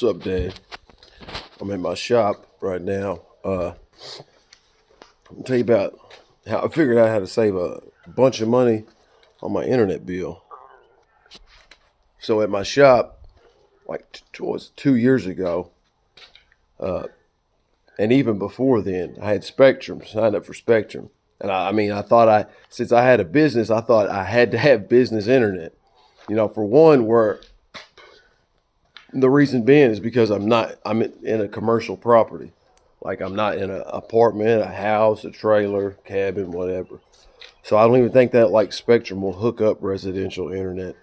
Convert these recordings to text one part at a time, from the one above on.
What's up, Dad? I'm in my shop right now. I'll tell you about how I figured out how to save a bunch of money on my internet bill. So at my shop, like was 2 years ago, and even before then, I had Spectrum, signed up for Spectrum. And I thought since I had a business, I thought I had to have business internet. For one, where the reason being is because I'm in a commercial property. Like I'm not in an apartment, a house, a trailer, cabin, whatever. So I don't even think that like Spectrum will hook up residential internet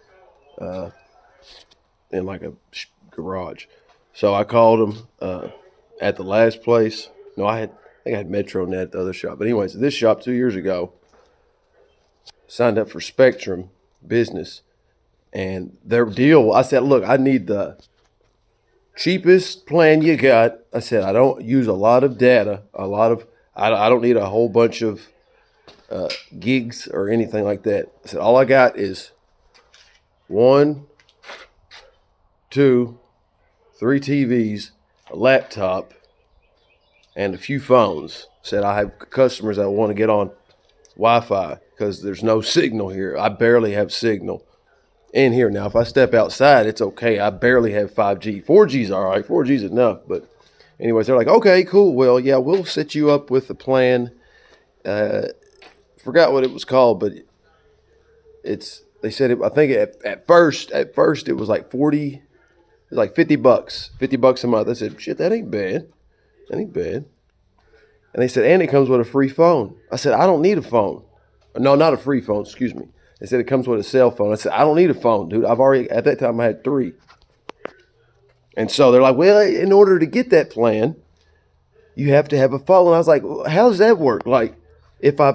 in like a garage. So I called them at the last place. No, I think I had MetroNet at the other shop. But anyways, this shop 2 years ago signed up for Spectrum Business, and their deal. I said, look, I need the cheapest plan you got. I said, I don't use a lot of data, I don't need a whole bunch of gigs or anything like that. I said, all I got is 1, 2, 3 TVs, a laptop, and a few phones. I said, I have customers that want to get on Wi-Fi because there's no signal here. I barely have signal in here. Now, if I step outside, it's okay. I barely have 5G. 4G's all right. 4G's enough. But anyways, they're like, okay, cool. Well, yeah, we'll set you up with a plan. Forgot what it was called, but they said it, I think at first it was like 40, it was like $50 a month. I said, shit, that ain't bad. That ain't bad. And they said, and it comes with a free phone. I said, I don't need a phone. No, not a free phone, excuse me. They said it comes with a cell phone. I said, I don't need a phone, dude. At that time, I had 3. And so they're like, well, in order to get that plan, you have to have a phone. And I was like, well, how does that work? Like, if I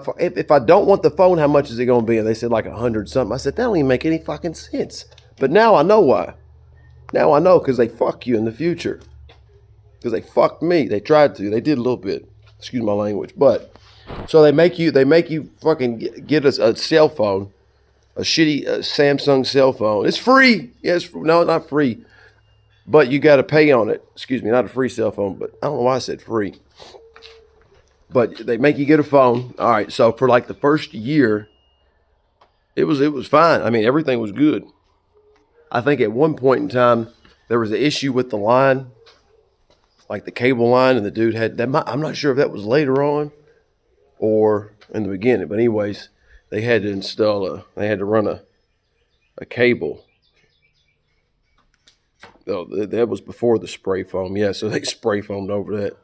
don't want the phone, how much is it going to be? And they said like 100 something. I said, that don't even make any fucking sense. But now I know why. Now I know, because they fuck you in the future. Because they fucked me. They tried to. They did a little bit. Excuse my language. But so they make you fucking get a cell phone, a shitty Samsung cell phone. It's free. Yes, no, not free. But you got to pay on it. Excuse me, not a free cell phone, but I don't know why I said free. But they make you get a phone. All right, so for like the first year, it was fine. I mean, everything was good. I think at one point in time, there was an issue with the line, like the cable line, and the dude had that. I'm not sure if that was later on or in the beginning. But anyways, they had to run a cable. Oh, that was before the spray foam. Yeah, so they spray foamed over that.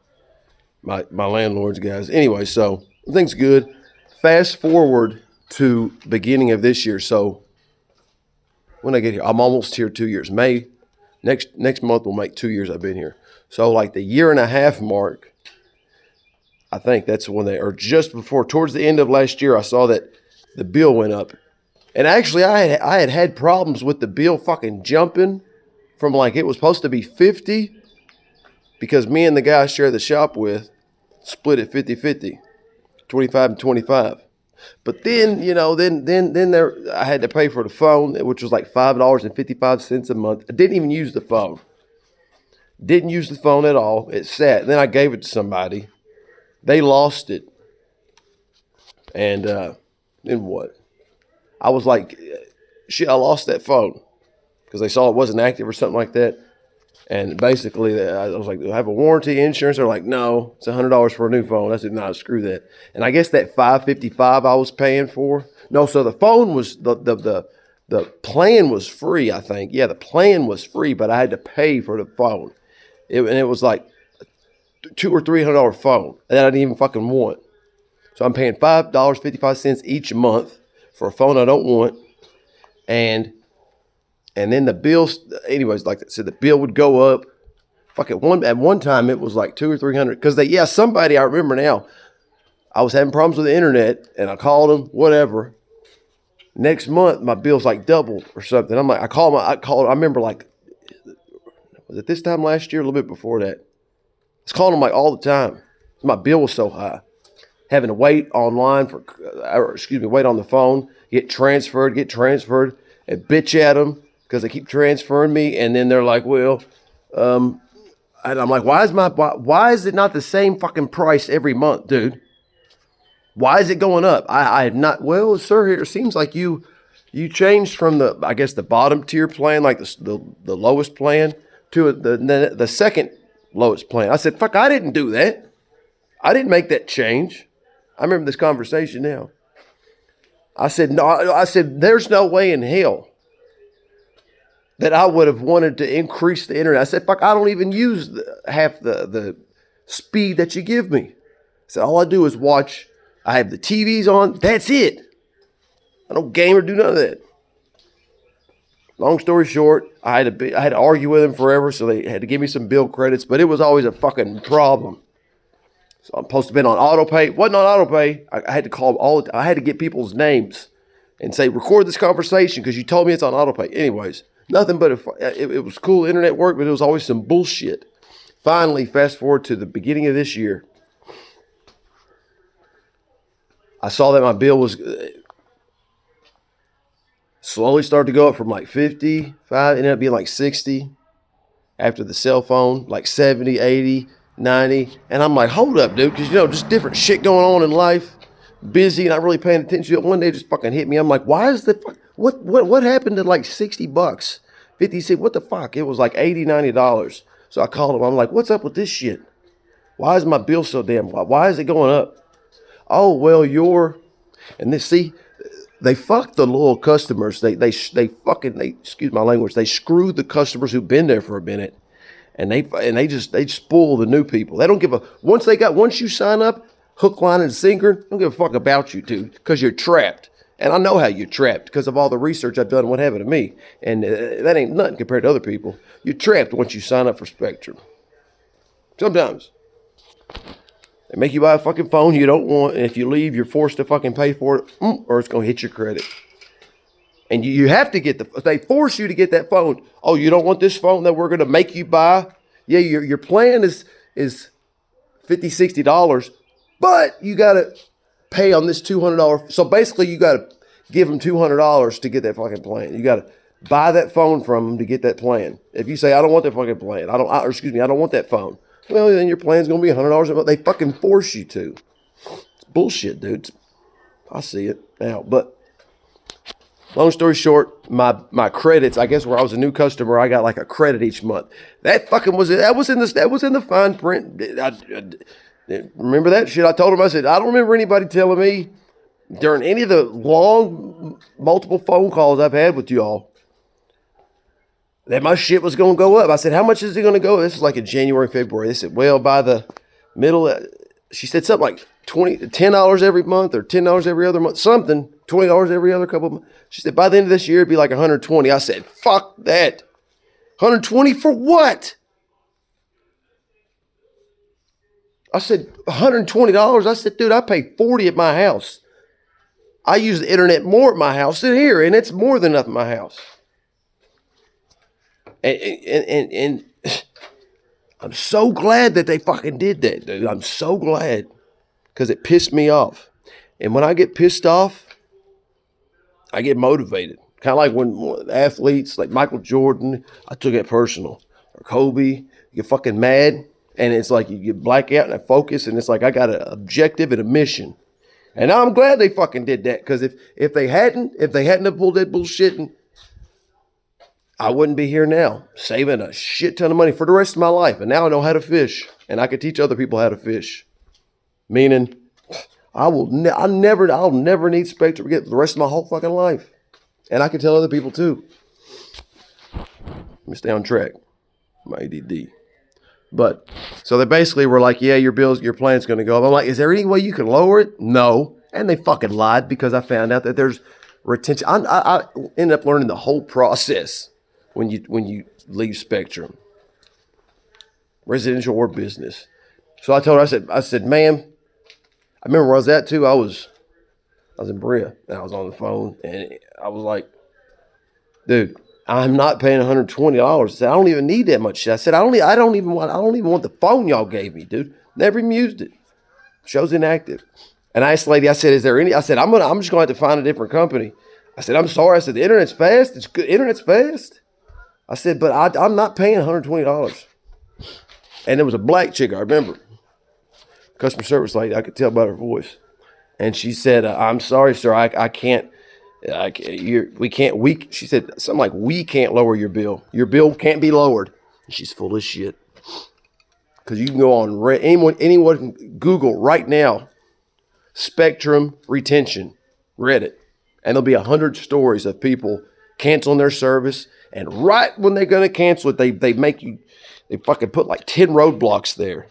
My landlord's guys. Anyway, so everything's good. Fast forward to beginning of this year. So when I get here, I'm almost here 2 years. May next month will make 2 years I've been here. So like the year and a half mark, I think that's when or just before, towards the end of last year, I saw that the bill went up. And actually, I had problems with the bill fucking jumping from like it was supposed to be 50 because me and the guy I share the shop with split it 50-50, 25 and 25. But then, then I had to pay for the phone, which was like $5.55 a month. I didn't even use the phone. Didn't use the phone at all. It sat. Then I gave it to somebody. They lost it. And then what? I was like, shit, I lost that phone. Because they saw it wasn't active or something like that. And basically, I was like, do I have a warranty, insurance? They're like, no, it's $100 for a new phone. I said, no, screw that. And I guess that $555 I was paying for. No, so the phone was, the plan was free, I think. Yeah, the plan was free, but I had to pay for the phone. And it was like $200 or $300 phone that I didn't even fucking want. So I'm paying $5.55 each month for a phone I don't want. And then the bills, anyways, like I said, the bill would go up. Fuck at one time it was like $200 or $300 because somebody I remember now. I was having problems with the internet and I called them, whatever. Next month my bill's like double or something. I'm like, I remember like, was it this time last year? A little bit before that. I was calling them like all the time. My bill was so high. Having to wait online wait on the phone, get transferred, and bitch at them. Because they keep transferring me, and then they're like, well, And I'm like, why is it not the same fucking price every month, dude? Why is it going up? I have not. Well, sir, here it seems like you changed from I guess the bottom tier plan, like the lowest plan, to the second lowest plan. I said, fuck, I didn't do that. I didn't make that change. I remember this conversation now. I said, no. I said, there's no way in hell that I would have wanted to increase the internet. I said, fuck, I don't even use half the speed that you give me. I said, all I do is watch. I have the TVs on. That's it. I don't game or do none of that. Long story short, I had to argue with them forever, so they had to give me some bill credits, but it was always a fucking problem. So I'm supposed to have been on auto pay. Wasn't on auto pay. I had to call I had to get people's names and say, record this conversation because you told me it's on auto pay. Anyways, nothing but it was cool internet work, but it was always some bullshit. Finally, fast forward to the beginning of this year, I saw that my bill was slowly started to go up from like 55, ended up being like 60 after the cell phone, like 70, 80, 90. And I'm like, hold up, dude, because, just different shit going on in life, busy, not really paying attention to it. One day it just fucking hit me. I'm like, why is what happened to like $60, 50 cents? What the fuck? It was like $80, $90. So I called him. I'm like, what's up with this shit? Why is my bill so damn? Why is it going up? Oh, well, they fuck the loyal customers. They excuse my language. They screw the customers who've been there for a minute, and they spoil the new people. They don't give a once you sign up, hook, line, and sinker. Don't give a fuck about you, dude, because you're trapped. And I know how you're trapped because of all the research I've done. What happened to me, and that ain't nothing compared to other people. You're trapped once you sign up for Spectrum. Sometimes. They make you buy a fucking phone you don't want, and if you leave, you're forced to fucking pay for it, or it's going to hit your credit. And you have to they force you to get that phone. Oh, you don't want this phone that we're going to make you buy? Yeah, your plan is $50, $60, but you got to pay on this $200. So basically, you got to give them $200 to get that fucking plan. You got to buy that phone from them to get that plan. If you say, I don't want that fucking plan, I don't want that phone. Well, then your plan's going to be $100 a month. They fucking force you to. It's bullshit, dude. I see it now. But long story short, my credits, I guess where I was a new customer, I got like a credit each month. That fucking was it. That was in the fine print. Remember that shit? I told him, I said, I don't remember anybody telling me during any of the long, multiple phone calls I've had with y'all that my shit was going to go up. I said, how much is it going to go? This is like in January, February. They said, well, by the middle, she said something like $10 every month or $10 every other month, something, $20 every other couple of months. She said, by the end of this year, it'd be like $120. I said, fuck that. $120 for what? I said, $120. I said, dude, I pay $40 at my house. I use the internet more at my house than here, and it's more than enough at my house. And I'm so glad that they fucking did that, dude. I'm so glad because it pissed me off. And when I get pissed off, I get motivated. Kind of like when athletes like Michael Jordan, I took it personal. Or Kobe, you get fucking mad. And it's like you get black out and I focus. And it's like I got an objective and a mission. And I'm glad they fucking did that. Because if they hadn't have pulled that bullshit, I wouldn't be here now, saving a shit ton of money for the rest of my life. And now I know how to fish. And I could teach other people how to fish. Meaning, I'll never need Spectrum again for the rest of my whole fucking life. And I can tell other people too. Let me stay on track. My ADD. But, so they basically were like, yeah, your plan's going to go up. I'm like, is there any way you can lower it? No. And they fucking lied because I found out that there's retention. I ended up learning the whole process when you leave Spectrum. Residential or business. So I told her, I said, ma'am, I remember where I was at too. I was in Brea and I was on the phone and I was like, dude, I'm not paying $120. I said, I don't even need that much shit. I said, I don't even want the phone y'all gave me, dude. Never even used it. Show's inactive. And I asked the lady, I said, is there any? I said, I'm just going to have to find a different company. I said, I'm sorry. I said, the internet's fast. It's good. Internet's fast. I said, but I'm not paying $120. And there was a black chick, I remember. Customer service lady, I could tell by her voice. And she said, I'm sorry, sir, I can't, she said something like, we can't lower your bill. Your bill can't be lowered. And she's full of shit. Because you can go on, anyone can Google right now, Spectrum retention, Reddit. And there'll be 100 stories of people canceling their service. And right when they're going to cancel it, they fucking put like 10 roadblocks there.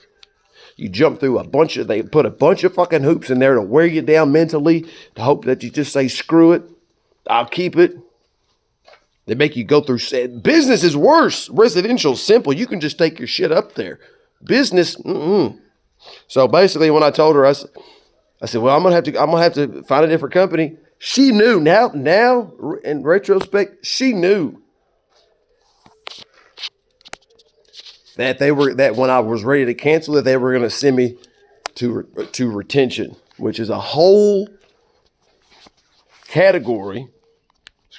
You jump through they put a bunch of fucking hoops in there to wear you down mentally, to hope that you just say, screw it, I'll keep it. They make you go through, business is worse. Residential is simple. You can just take your shit up there. Business, So basically when I told her, I said, well, I'm gonna have to find a different company. She knew now in retrospect, she knew that when I was ready to cancel it, they were going to send me to retention, which is a whole category,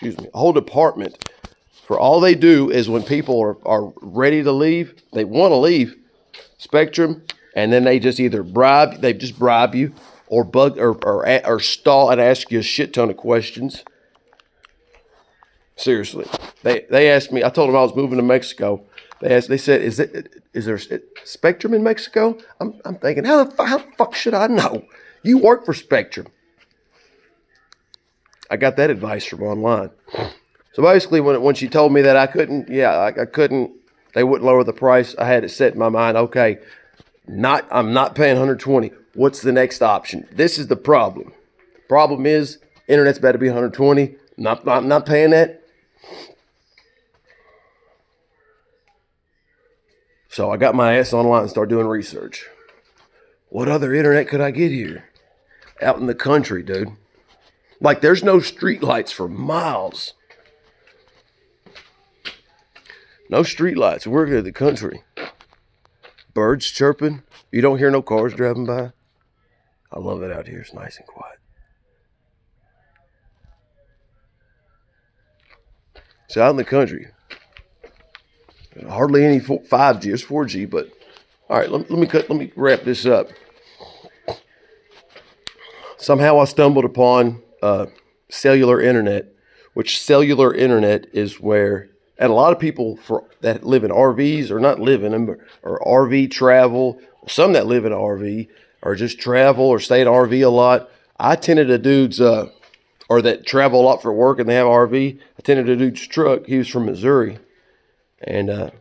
a whole department. For all they do is when people are ready to leave, they want to leave Spectrum, and then they just either bribe you or bug or stall and ask you a shit ton of questions. Seriously, they asked me. I told them I was moving to Mexico. They said, is there Spectrum in Mexico? I'm thinking, how the fuck should I know? You work for Spectrum. I got that advice from online. So basically, when she told me that I couldn't, they wouldn't lower the price. I had it set in my mind. Okay, I'm not paying 120. What's the next option? This is the problem. The problem is internet's better be 120. I'm not paying that. So I got my ass online and started doing research. What other internet could I get here? Out in the country, dude. Like, there's no street lights for miles. No street lights. We're in the country. Birds chirping. You don't hear no cars driving by. I love it out here. It's nice and quiet. So out in the country, hardly any 5G. It's 4G, but all right. Let me wrap this up. Somehow I stumbled upon cellular internet, which cellular internet is where, and a lot of people that live in RVs or not live in them or RV travel. Some that live in an RV or just travel or stay in an RV a lot. I attended a dude's or that travel a lot for work and they have an RV. I attended a dude's truck. He was from Missouri. And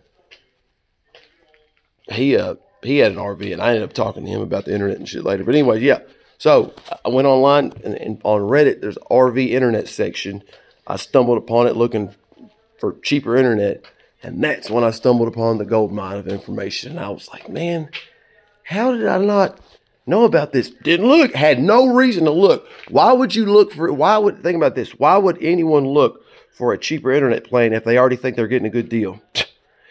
he had an RV, and I ended up talking to him about the internet and shit later. But anyway, yeah. So I went online, and on Reddit, there's an RV internet section. I stumbled upon it looking for cheaper internet, and that's when I stumbled upon the gold mine of information. And I was like, man, how did I not know about this? Didn't look. Had no reason to look. Why would you look for? Think about this. Why would anyone look for a cheaper internet plan if they already think they're getting a good deal?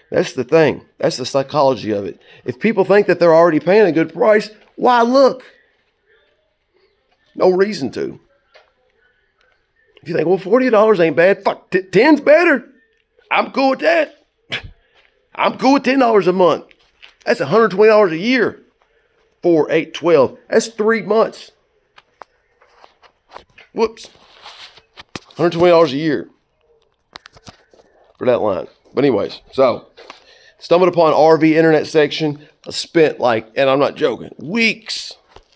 That's the thing. That's the psychology of it. If people think that they're already paying a good price, why look? No reason to. If you think, well, $40 ain't bad, fuck, 10's better. I'm cool with that. I'm cool with $10 a month. That's $120 a year. 4, 8, 12. That's 3 months. Whoops. $120 a year for that line. But anyways, so stumbled upon RV internet section. I spent and I'm not joking, weeks,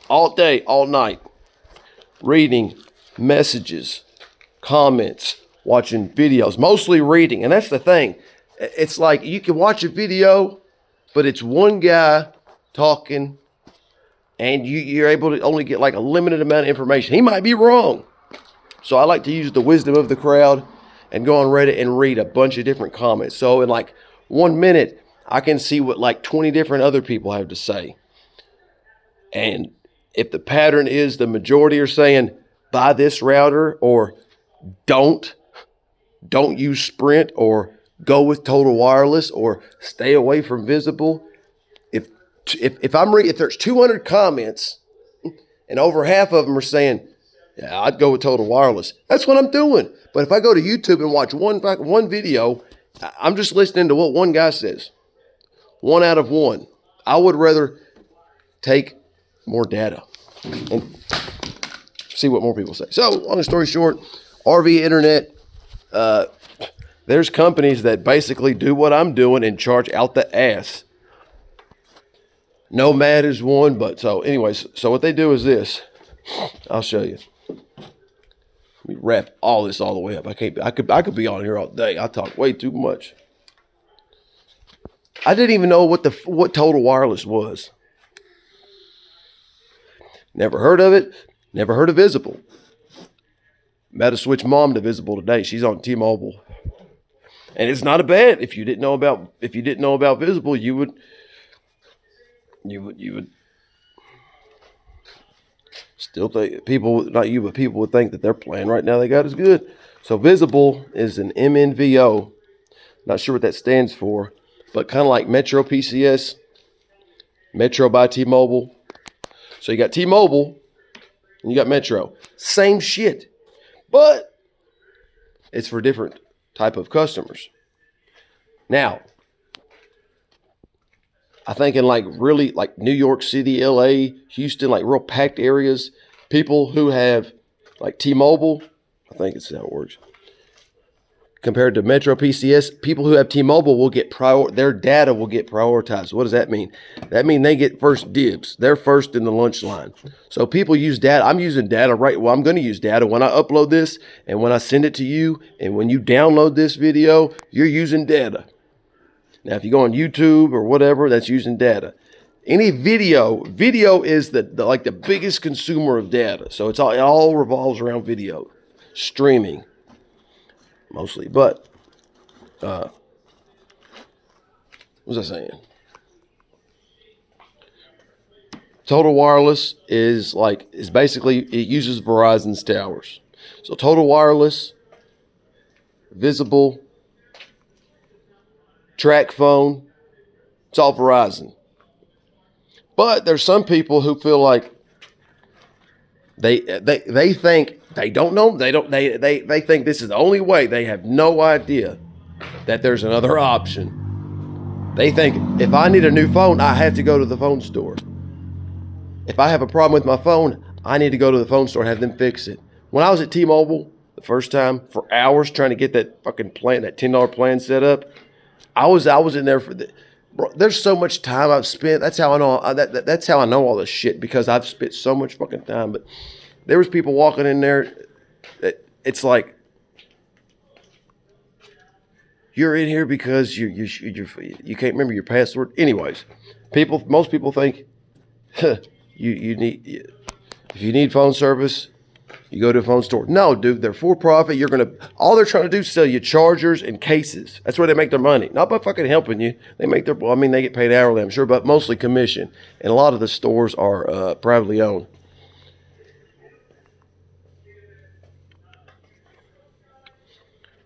all day, all night, reading messages, comments, watching videos, mostly reading. And that's the thing. It's like you can watch a video, but it's one guy talking, and you're able to only get a limited amount of information. He might be wrong. So I like to use the wisdom of the crowd and go on Reddit and read a bunch of different comments. So in 1 minute, I can see what 20 different other people have to say. And if the pattern is the majority are saying, buy this router, or don't use Sprint, or go with Total Wireless, or stay away from Visible. If there's 200 comments and over half of them are saying, yeah, I'd go with Total Wireless, that's what I'm doing. But if I go to YouTube and watch one video, I'm just listening to what one guy says. 1 out of 1. I would rather take more data and see what more people say. So, long story short, RV internet, there's companies that basically do what I'm doing and charge out the ass. Nomad is one, but so anyways, so what they do is this. I'll show you. Let me wrap all this all the way up. I could be on here all day. I talk way too much. I didn't even know what Total Wireless was. Never heard of it. Never heard of Visible. Met to switch mom to Visible today. She's on T-Mobile. And it's not a bad. If you didn't know about Visible, you would still think people, not you, but people would think that their plan right now they got is good. So Visible is an MNVO. Not sure what that stands for, but kind of like Metro PCS, Metro by T-Mobile. So you got T-Mobile and you got Metro. Same shit, but it's for different type of customers. Now, I think in like really like New York City, LA, Houston, like real packed areas, people who have like T-Mobile, I think it's how it works. Compared to Metro PCS, people who have T-Mobile will get their data will get prioritized. What does that mean? That means they get first dibs. They're first in the lunch line. So people use data. I'm using data right. Well, I'm going to use data when I upload this and when I send it to you. And when you download this video, you're using data. Now, if you go on YouTube or whatever, that's using data. Any video is the biggest consumer of data. So it all revolves around video streaming. Mostly, but what was I saying? Total Wireless is basically it uses Verizon's towers. So Total Wireless, Visible, Track Phone, it's all Verizon. But there's some people who feel like they think they don't know. They think this is the only way. They have no idea that there's another option. They think if I need a new phone, I have to go to the phone store. If I have a problem with my phone, I need to go to the phone store and have them fix it. When I was at T-Mobile the first time for hours trying to get that fucking plan, that $10 plan set up, I was in there for bro, there's so much time I've spent. That's how I know that's how I know all this shit, because I've spent so much fucking time. But there was people walking in there. It's like you're in here because you can't remember your password. Anyways, most people think if you need phone service, you go to a phone store. No, dude, they're for profit. All they're trying to do is sell you chargers and cases. That's where they make their money. Not by fucking helping you. They get paid hourly, I'm sure, but mostly commission. And a lot of the stores are privately owned.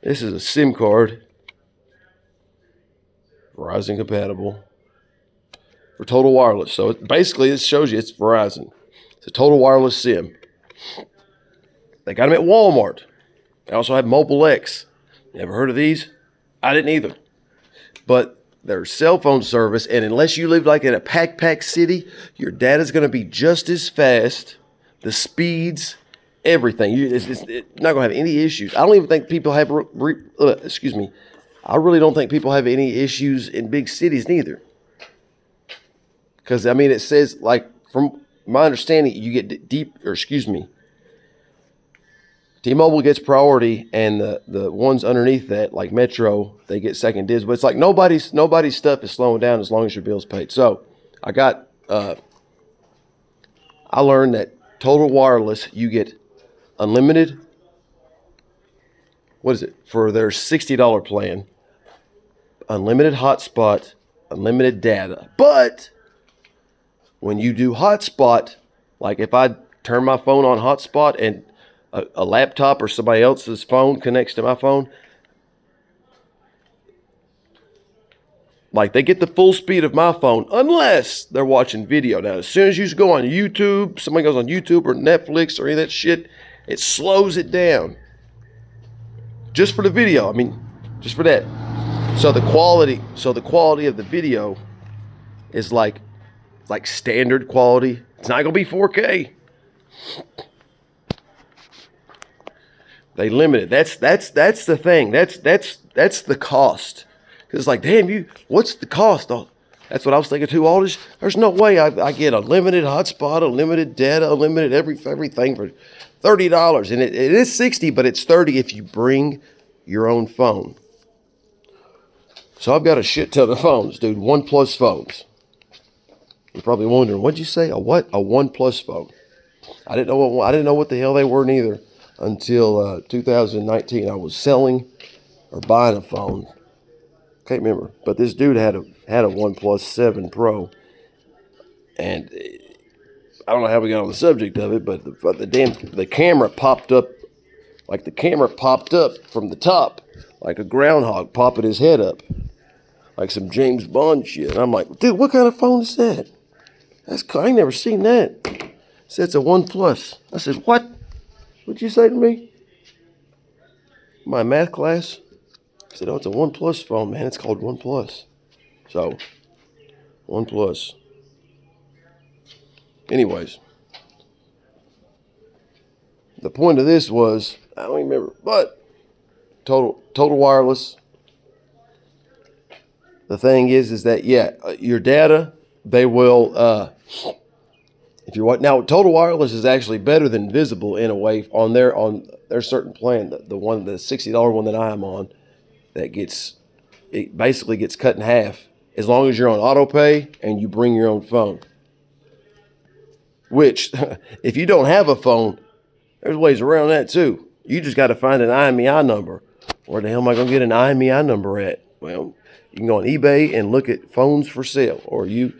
This is a SIM card. Verizon compatible. For Total Wireless. So basically it shows you it's Verizon. It's a Total Wireless SIM. They got them at Walmart. They also have Mobile X. Never heard of these? I didn't either. But their cell phone service, and unless you live like in a packed city, your data's going to be just as fast. The speeds, everything. It's not going to have any issues. I don't even think people have, I really don't think people have any issues in big cities neither. Because, it says, from my understanding, you get T-Mobile gets priority, and the ones underneath that, like Metro, they get second dibs. But it's like nobody's stuff is slowing down as long as your bill's paid. So I learned that Total Wireless, you get unlimited. What is it? For their $60 plan, unlimited hotspot, unlimited data. But when you do hotspot, like if I turn my phone on hotspot and a laptop or somebody else's phone connects to my phone, they get the full speed of my phone unless they're watching video. Now, as soon as you go on YouTube, somebody goes on YouTube or Netflix or any of that shit, it slows it down. Just for the video, just for that. So the quality of the video is like standard quality. It's not gonna be 4K. They limit it. That's the thing. That's the cost. Because it's like, damn, what's the cost? Oh, that's what I was thinking too. All this, there's no way I get a limited hotspot, a limited data, unlimited everything for $30. And it is $60, but it's $30 if you bring your own phone. So I've got a shit ton of phones, dude. OnePlus phones. You're probably wondering, what'd you say? A what? A OnePlus phone. I didn't know what the hell they were neither until 2019. I was selling or buying a phone. Can't remember, but this dude had a OnePlus 7 Pro, and I don't know how we got on the subject of it, but the camera popped up, like the camera popped up from the top, like a groundhog popping his head up, like some James Bond shit. And I'm like, dude, what kind of phone is that? That's cool. I ain't never seen that. It said it's a OnePlus. I said, what? What'd you say to me? My math class? I said, oh, it's a OnePlus phone, man. It's called OnePlus. So, OnePlus. Anyways, the point of this was, I don't even remember, but total wireless. The thing is that, yeah, your data, they will, if you're now, Total Wireless is actually better than Visible in a way on their certain plan. The $60 one that I am on, it basically gets cut in half as long as you're on auto pay and you bring your own phone. Which, if you don't have a phone, there's ways around that too. You just got to find an IMEI number. Where the hell am I going to get an IMEI number at? Well, you can go on eBay and look at phones for sale, or you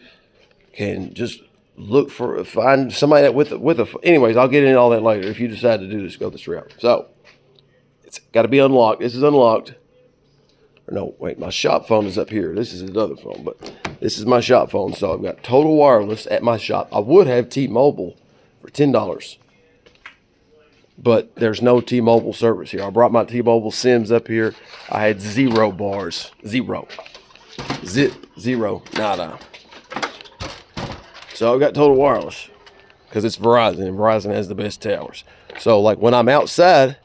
can just find somebody that with a. Anyways, I'll get into all that later. If you decide to do this, go this route. So it's got to be unlocked. This is unlocked. Or no, wait, my shop phone is up here. This is another phone, but this is my shop phone. So I've got Total Wireless at my shop. I would have T-Mobile for $10, but there's no T-Mobile service here. I brought my T-Mobile Sims up here. I had 0 bars. Zero. Nada. So I've got Total Wireless because it's Verizon, and Verizon has the best towers. So like when I'm outside,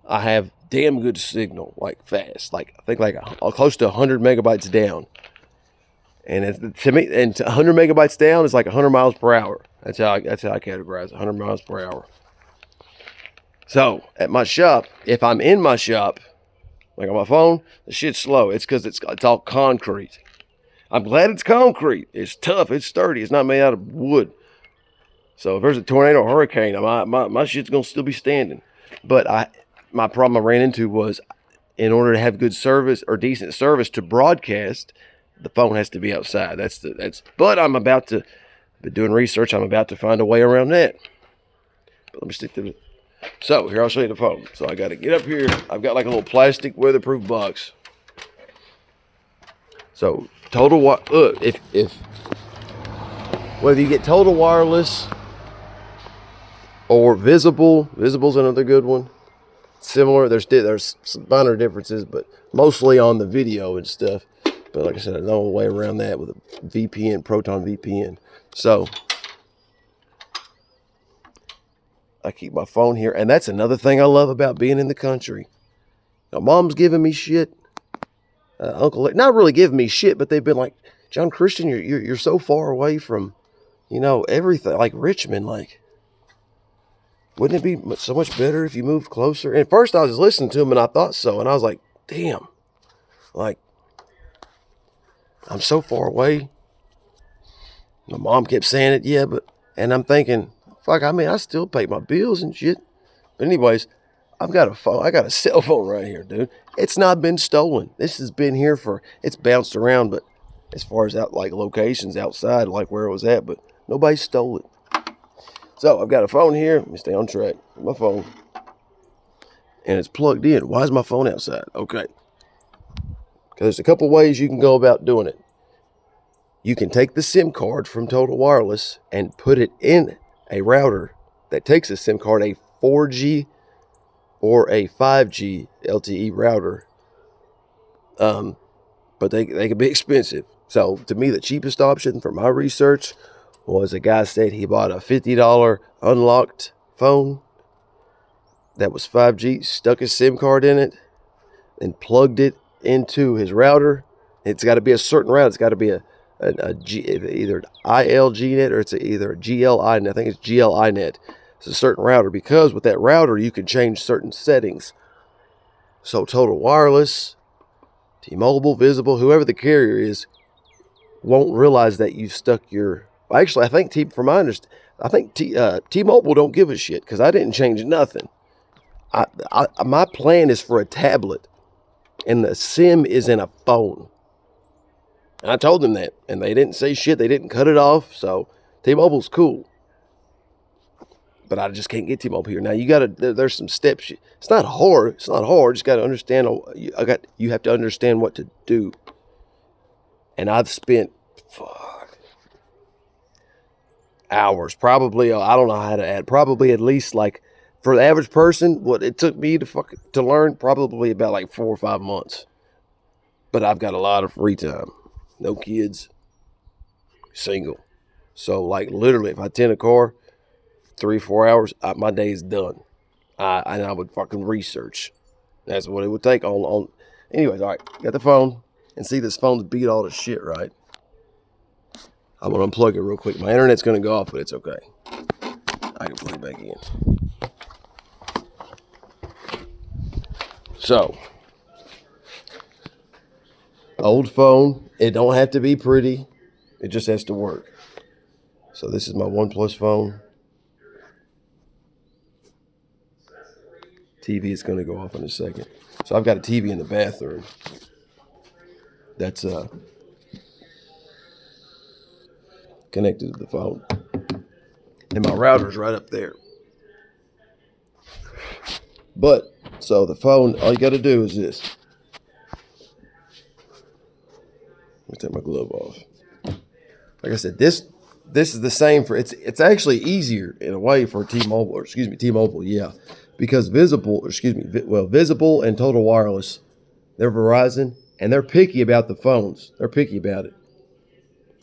I have damn good signal, like fast, like I think like close to 100 megabytes down. And to me, 100 megabytes down is like 100 miles per hour. That's how I categorize it, 100 miles per hour. So at my shop, if I'm in my shop, like on my phone, the shit's slow. It's because it's all concrete. I'm glad it's concrete. It's tough. It's sturdy. It's not made out of wood. So if there's a tornado or hurricane, my shit's gonna still be standing. But my problem I ran into was, in order to have good service or decent service to broadcast, the phone has to be outside. But I'm about to be doing research. I'm about to find a way around that. But let me stick to it. So here, I'll show you the phone. So I got to get up here. I've got like a little plastic weatherproof box. So if whether you get Total Wireless or Visible's another good one. Similar, there's some minor differences, but mostly on the video and stuff. But like I said, I know a way around that with a VPN, Proton VPN. So I keep my phone here, and that's another thing I love about being in the country. Now, Mom's giving me shit. Uncle, not really giving me shit, but they've been like, John Christian, you're so far away from, everything, like Richmond, like. Wouldn't it be so much better if you moved closer? And at first I was listening to him and I thought so. And I was like, damn, like, I'm so far away. My mom kept saying it, yeah, and I'm thinking, fuck, I still pay my bills and shit. But anyways, I got a cell phone right here, dude. It's not been stolen. This has been here it's bounced around, but as far as locations outside, like where it was at, but nobody stole it. So I've got a phone here. Let me stay on track. My phone. And it's plugged in. Why is my phone outside? Okay. Because there's a couple ways you can go about doing it. You can take the SIM card from Total Wireless and put it in a router that takes a SIM card, a 4G or a 5G LTE router. But they can be expensive. So to me, the cheapest option for my research was a guy said he bought a $50 unlocked phone that was 5G, stuck his SIM card in it, and plugged it into his router. It's got to be a certain route. It's got to be either an ILG net or it's either a GLI net. I think it's GLI net. It's a certain router because with that router you can change certain settings. So Total Wireless, T-Mobile, Visible, whoever the carrier is, won't realize that you stuck your. Actually, I think T-Mobile don't give a shit because I didn't change nothing. My plan is for a tablet, and the SIM is in a phone. And I told them that, and they didn't say shit. They didn't cut it off. So T-Mobile's cool, but I just can't get T-Mobile here. Now you got to. There's some steps. It's not hard. It's not hard. Just got to understand. You have to understand what to do. And I've spent hours, probably. I don't know how to add. Probably at least like for the average person, what it took me to learn, probably about like 4 or 5 months. But I've got a lot of free time. No kids. Single. So like literally, if I tend a car, 3 or 4 hours, my day is done. And I would fucking research. That's what it would take on. Anyways, all right, got the phone. And see, this phone's beat all the shit, right? I'm going to unplug it real quick. My internet's going to go off, but it's okay. I can put it back in. So, old phone. It don't have to be pretty. It just has to work. So this is my OnePlus phone. TV is going to go off in a second. So I've got a TV in the bathroom. That's connected to the phone. And my router's right up there. But, so the phone, all you got to do is this. Let me take my glove off. Like I said, this is the same for, it's actually easier in a way for T-Mobile, yeah. Because Visible and Total Wireless, they're Verizon, and they're picky about the phones. They're picky about it.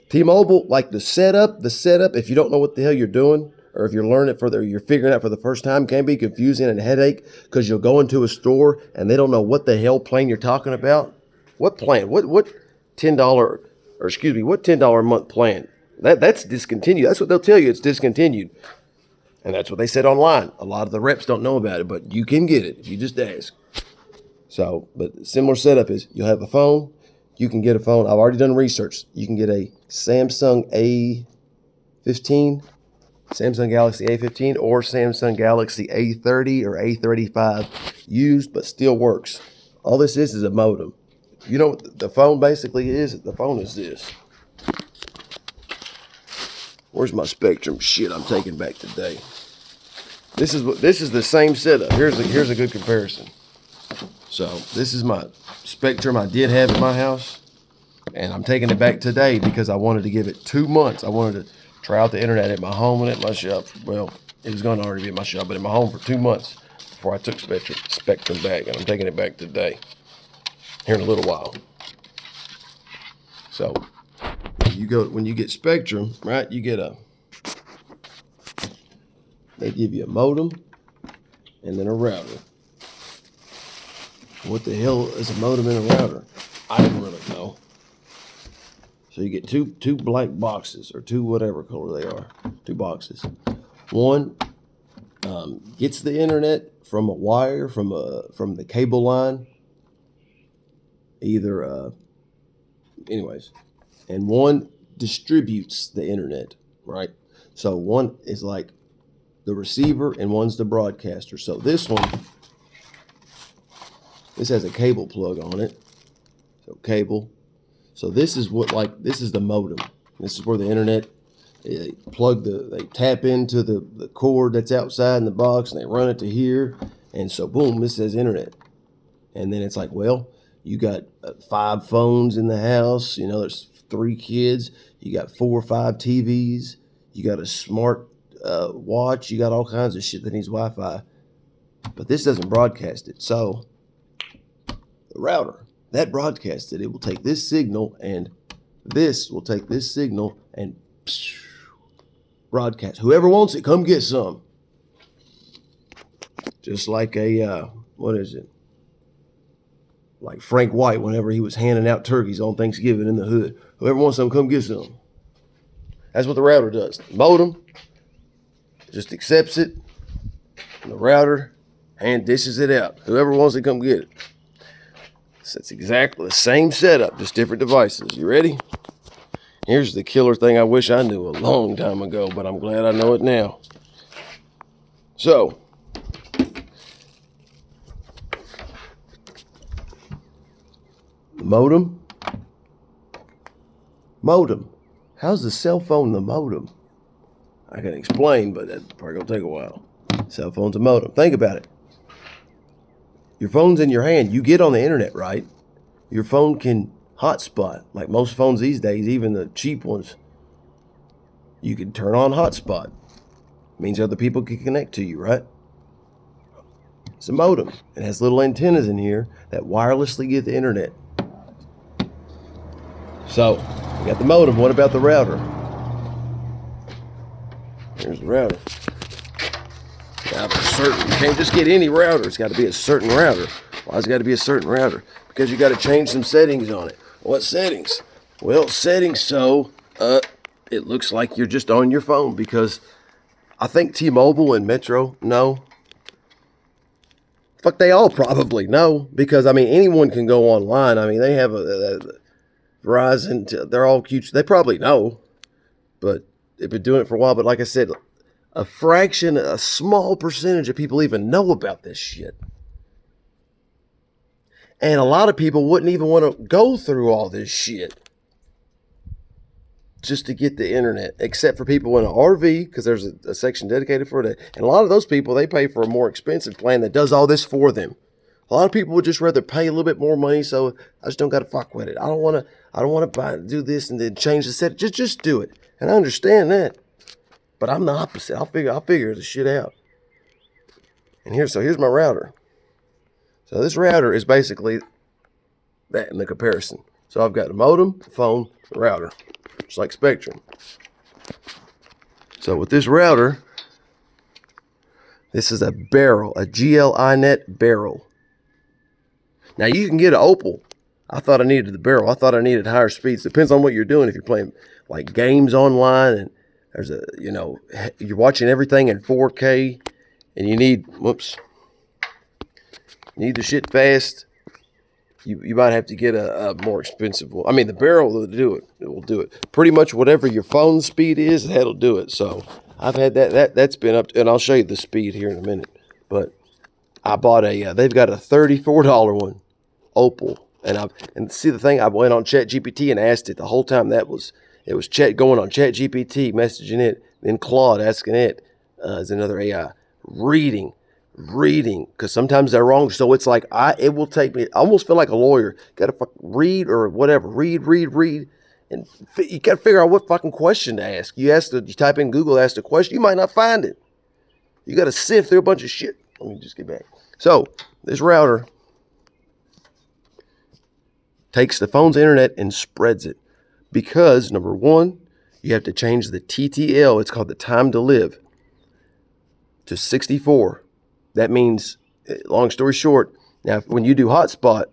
T-Mobile, like the setup, if you don't know what the hell you're doing, or if you're figuring out for the first time, can be confusing and a headache because you'll go into a store and they don't know what the hell plan you're talking about. What plan? What $10 a month plan? That's discontinued. That's what they'll tell you. It's discontinued. And that's what they said online. A lot of the reps don't know about it, but you can get it if you just ask. So, but similar setup is you'll have a phone. You can get a phone. I've already done research. You can get a Samsung A15, Samsung Galaxy A15, or Samsung Galaxy A30 or A35 used, but still works. All this is a modem. You know what the phone basically is? The phone is this. Where's my Spectrum shit I'm taking back today? This is the same setup. Here's a good comparison. So this is my Spectrum I did have at my house, and I'm taking it back today because I wanted to give it 2 months. I wanted to try out the internet at my home and at my shop. Well, it was going to already be at my shop, but at my home for 2 months before I took Spectrum back, and I'm taking it back today. Here in a little while. So when you get Spectrum, right? They give you a modem and then a router. What the hell is a modem and a router? I don't really know. So you get two black boxes or two whatever color they are, 2 boxes. One gets the internet from a wire from the cable line. And one distributes the internet, right? So one is like the receiver and one's the broadcaster. So this has a cable plug on it. So cable. So this is the modem. This is where the internet, they tap into the cord that's outside in the box and they run it to here. And so boom, this says internet. And then it's like, well, you got 5 phones in the house. You know, there's 3 kids. You got 4 or 5 TVs. You got a smart watch. You got all kinds of shit that needs Wi-Fi. But this doesn't broadcast it. So the router, that broadcasts it. It will take this signal and This will take this signal and broadcast. Whoever wants it, come get some. Just like what is it? Like Frank White, whenever he was handing out turkeys on Thanksgiving in the hood. Whoever wants some, come get some. That's what the router does. The modem just accepts it, and the router hand dishes it out. Whoever wants it, come get it. So it's exactly the same setup, just different devices. You ready? Here's the killer thing I wish I knew a long time ago, but I'm glad I know it now. So, the modem. How's the cell phone the modem? I can explain, but that's probably going to take a while. Cell phone's a modem. Think about it. Your phone's in your hand. You get on the internet, right? Your phone can hotspot. Like most phones these days, even the cheap ones, you can turn on hotspot. It means other people can connect to you, right? It's a modem. It has little antennas in here that wirelessly get the internet. So, we got the modem. What about the router? Here's the router. Now, for certain, you can't just get any router. It's got to be a certain router. Why's it got to be a certain router? Because you got to change some settings on it. What settings? Well, settings so it looks like you're just on your phone, because I think T-Mobile and Metro know. Fuck, they all probably know, because, I mean, anyone can go online. I mean, they have a Verizon, they're all cute. They probably know, but they've been doing it for a while. But like I said, a small percentage of people even know about this shit. And a lot of people wouldn't even want to go through all this shit just to get the internet, except for people in an RV, because there's a section dedicated for that. And a lot of those people, they pay for a more expensive plan that does all this for them. A lot of people would just rather pay a little bit more money, so I just don't got to fuck with it. I don't want to do this and then change the set. Just do it. And I understand that, but I'm the opposite. I'll figure the shit out. And here's my router. So this router is basically that in the comparison. So I've got the modem, the phone, the router. Just like Spectrum. So with this router, this is a barrel, a GL-iNet barrel. Now you can get an Opal. I thought I needed the barrel. I thought I needed higher speeds. Depends on what you're doing. If you're playing like games online and there's you're watching everything in 4K and you need the shit fast, you might have to get a more expensive one. I mean, the barrel will do it. It will do it. Pretty much whatever your phone speed is, that'll do it. So I've had that's been up to, and I'll show you the speed here in a minute. But I bought they've got a $34 one, Opal. And see the thing, I went on ChatGPT and asked it the whole time. It was chat going on ChatGPT, messaging it, then Claude asking it, is another AI, reading, because sometimes they're wrong. So it's like, it will take me, I almost feel like a lawyer. Got to read or whatever, read. And you got to figure out what fucking question to ask. You type in Google, ask the question, you might not find it. You got to sift through a bunch of shit. Let me just get back. So this router takes the phone's internet and spreads it, because number one, you have to change the TTL. It's called the time to live to 64. That means, long story short, now when you do hotspot,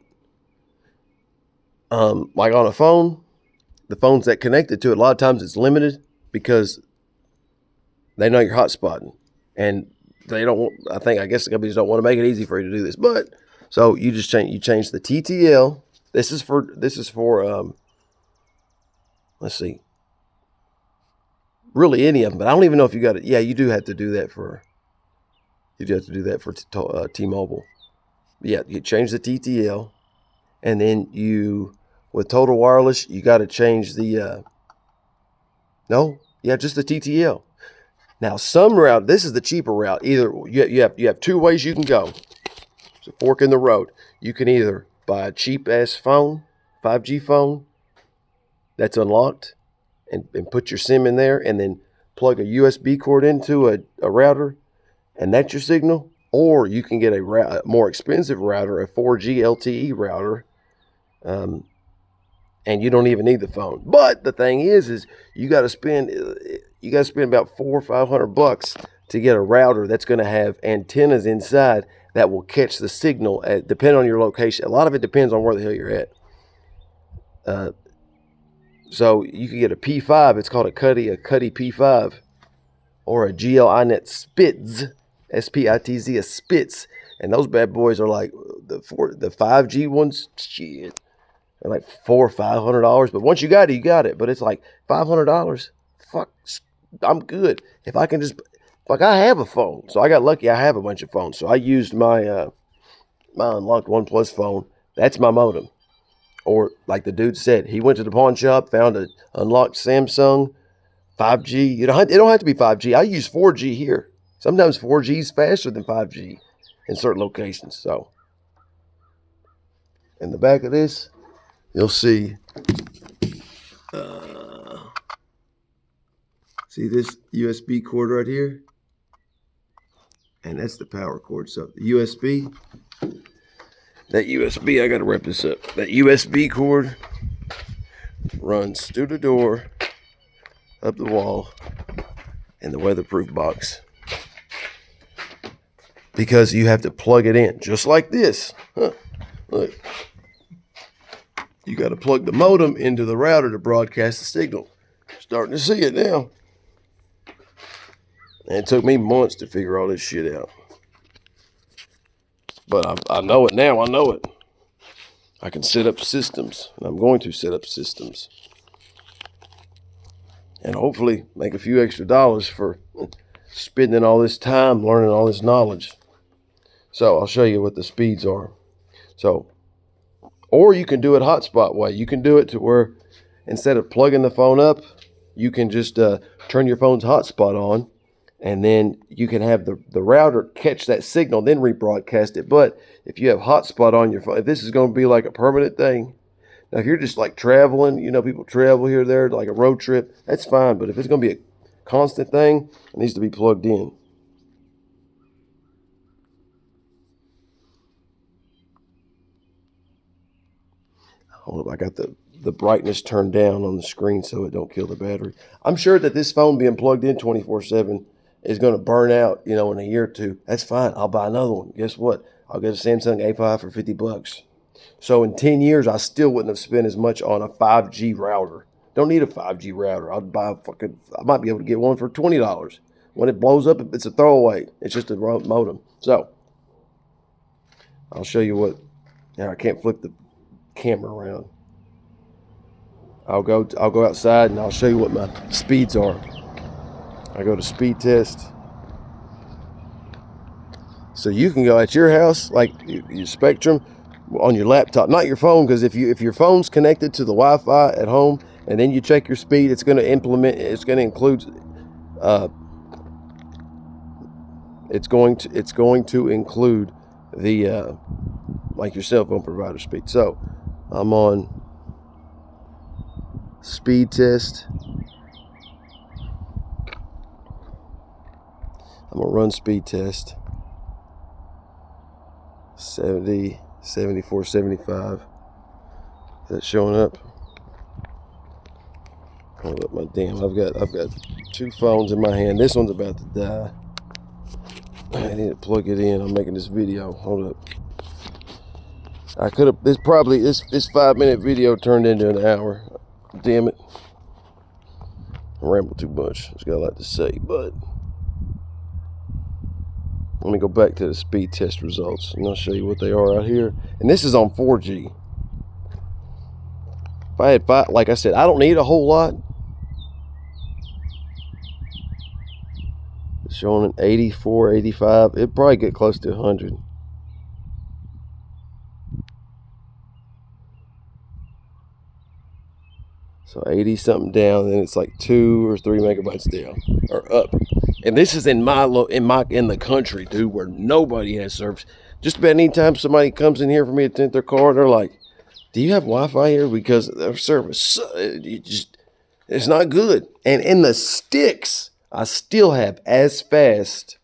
like on a phone, the phones that connected to it, a lot of times it's limited because they know you're hotspotting, and they don't want, I guess the companies don't want to make it easy for you to do this. But so you just change the TTL. This is for let's see, really any of them, but I don't even know if you got it. Yeah, you do have to do that for T-Mobile. Yeah, you change the TTL, and then with Total Wireless, you got to change the just the TTL. Now some route, this is the cheaper route. Either you have two ways you can go. It's a fork in the road. You can either buy a cheap ass phone, 5G phone that's unlocked, and put your SIM in there, and then plug a USB cord into a router, and that's your signal. Or you can get a more expensive router, a 4G LTE router, and you don't even need the phone. But the thing is you got to spend about $400 or $500 to get a router that's going to have antennas inside that will catch the signal depending on your location. A lot of it depends on where the hell you're at. So you can get a P5. It's called a Cuddy P5, or a GL-iNet Spitz, SPITZ, a Spitz, and those bad boys are like the 5G ones. Shit, they're like $400 or $500. But once you got it, you got it. But it's like $500. Fuck, I'm good. If I have a phone, so I got lucky. I have a bunch of phones, so I used my unlocked OnePlus phone. That's my modem. Or like the dude said, he went to the pawn shop, found an unlocked Samsung 5G. It don't have to be 5G. I use 4G here. Sometimes 4G is faster than 5G in certain locations. So in the back of this, you'll see see this USB cord right here? And that's the power cord. So the USB, I got to wrap this up. That USB cord runs through the door, up the wall, and the weatherproof box. Because you have to plug it in, just like this. Look. You got to plug the modem into the router to broadcast the signal. Starting to see it now. And it took me months to figure all this shit out. But I know it now. I know it. I can set up systems. And I'm going to set up systems. And hopefully make a few extra dollars for spending all this time learning all this knowledge. So I'll show you what the speeds are. So, or you can do it hotspot way. You can do it to where instead of plugging the phone up, you can just turn your phone's hotspot on. And then you can have the router catch that signal, then rebroadcast it. But if you have hotspot on your phone, if this is going to be like a permanent thing, now if you're just like traveling, people travel here or there, like a road trip, that's fine. But if it's going to be a constant thing, it needs to be plugged in. Hold up, I got the brightness turned down on the screen so it don't kill the battery. I'm sure that this phone being plugged in 24/7 is going to burn out, in a year or two. That's fine. I'll buy another one. Guess what? I'll get a Samsung A5 for $50. So in 10 years, I still wouldn't have spent as much on a 5G router. Don't need a 5G router. I might be able to get one for $20. When it blows up, it's a throwaway. It's just a modem. So I'll show you what. Now I can't flip the camera around. I'll go outside and I'll show you what my speeds are. I go to speed test. So you can go at your house, like your Spectrum, on your laptop, not your phone, because if your phone's connected to the Wi-Fi at home and then you check your speed, it's going to include the like your cell phone provider speed. So I'm on speed test. I'm going to run speed test. 70, 74, 75. Is that showing up? Hold up, I've got two phones in my hand. This one's about to die. I need to plug it in. I'm making this video. Hold up. I could have, this 5-minute video turned into an hour. Damn it. I ramble too much. Just got a lot to say, but let me go back to the speed test results and I'll show you what they are out here. And this is on 4G. If I had 5, like I said, I don't need a whole lot. It's showing an 84, 85. It'd probably get close to 100. So 80 something down, then it's like 2 or 3 megabytes down or up. And this is in the country, dude, where nobody has service. Just about any time somebody comes in here for me to tint their car, they're like, "Do you have Wi-Fi here?" Because their service, it's not good. And in the sticks, I still have as fast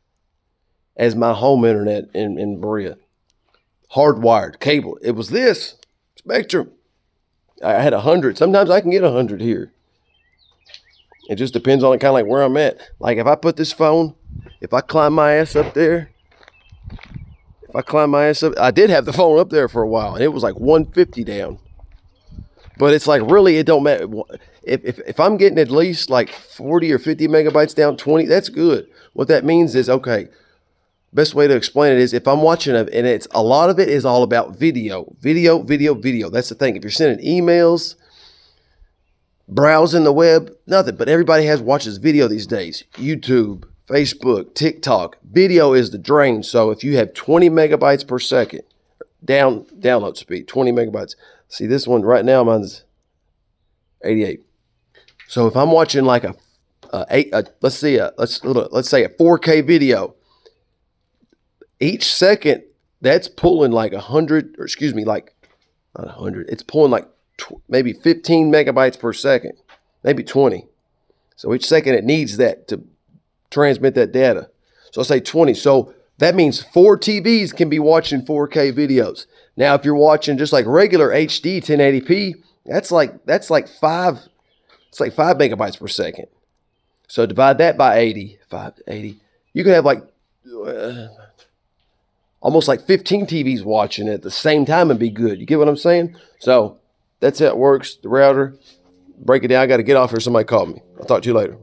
as my home internet in Berea. Hardwired cable. It was this Spectrum. I had 100. Sometimes I can get 100 here. It just depends on kind of like where I'm at. Like if I put this phone, if I climb my ass up there, I did have the phone up there for a while, and it was like 150 down. But it's like really, it don't matter. If I'm getting at least like 40 or 50 megabytes down, 20, that's good. What that means is, okay, best way to explain it is if I'm watching and it's a lot of it is all about video. That's the thing. If you're sending emails, browsing the web, nothing. But everybody watches video these days. YouTube, Facebook, TikTok. Video is the drain. So if you have 20 megabytes per second, download speed, 20 megabytes. See this one right now, mine's 88. So if I'm watching like let's say a 4K video, each second that's pulling like 100, or excuse me, like not 100. It's pulling like maybe 15 megabytes per second, maybe 20. So each second it needs that to transmit that data. So I say 20. So that means 4 TVs can be watching 4K videos. Now, if you're watching just like regular HD 1080p, that's like 5 megabytes per second. So divide that by 80, you can have like almost like 15 TVs watching at the same time and be good. You get what I'm saying? So that's how it works. The router, break it down. I got to get off here. Somebody called me. I'll talk to you later.